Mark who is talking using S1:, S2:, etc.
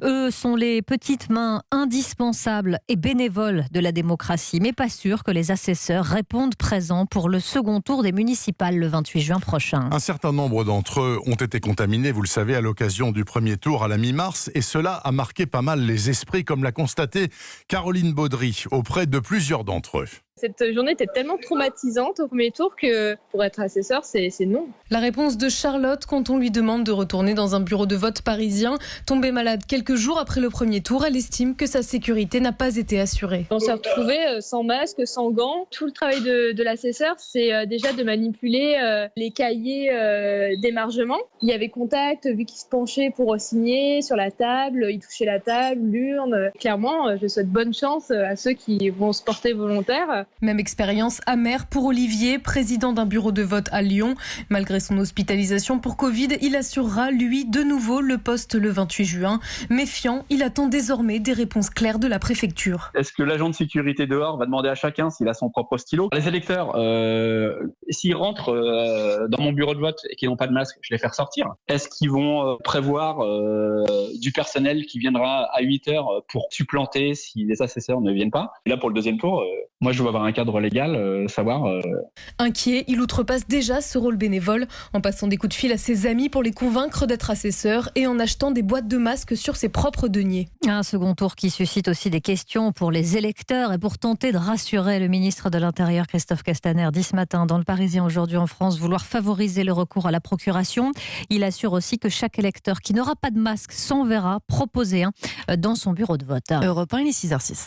S1: Eux sont les petites mains indispensables et bénévoles de la démocratie, mais pas sûr que les assesseurs répondent présents pour le second tour des municipales le 28 juin prochain.
S2: Un certain nombre d'entre eux ont été contaminés, vous le savez, à l'occasion du premier tour à la mi-mars, et cela a marqué pas mal les esprits, comme l'a constaté Caroline Baudry, auprès de plusieurs d'entre eux.
S3: Cette journée était tellement traumatisante au premier tour que pour être assesseur, c'est non.
S4: La réponse de Charlotte quand on lui demande de retourner dans un bureau de vote parisien. Tombée malade quelques jours après le premier tour, elle estime que sa sécurité n'a pas été assurée.
S3: On s'est retrouvés sans masque, sans gants. Tout le travail de l'assesseur, c'est déjà de manipuler les cahiers d'émargement. Il y avait contact, vu qu'il se penchait pour signer sur la table, il touchait la table, l'urne. Clairement, je souhaite bonne chance à ceux qui vont se porter volontaires.
S4: Même expérience amère pour Olivier, président d'un bureau de vote à Lyon. Malgré son hospitalisation pour Covid, il assurera, lui, de nouveau le poste le 28 juin. Méfiant, il attend désormais des réponses claires de la préfecture.
S5: Est-ce que l'agent de sécurité dehors va demander à chacun s'il a son propre stylo ? Les électeurs, s'ils rentrent dans mon bureau de vote et qu'ils n'ont pas de masque, je les fais ressortir. Est-ce qu'ils vont prévoir du personnel qui viendra à 8 heures pour supplanter si les assesseurs ne viennent pas ? Et là, pour le deuxième tour, moi, je dois avoir un cadre légal, savoir...
S4: Inquiet, il outrepasse déjà ce rôle bénévole en passant des coups de fil à ses amis pour les convaincre d'être assesseurs et en achetant des boîtes de masques sur ses propres deniers.
S1: Un second tour qui suscite aussi des questions pour les électeurs et pour tenter de rassurer le ministre de l'Intérieur Christophe Castaner dit ce matin dans Le Parisien aujourd'hui en France vouloir favoriser le recours à la procuration. Il assure aussi que chaque électeur qui n'aura pas de masque s'en verra proposer un dans son bureau de vote.
S6: Europe 1, il est 6h06.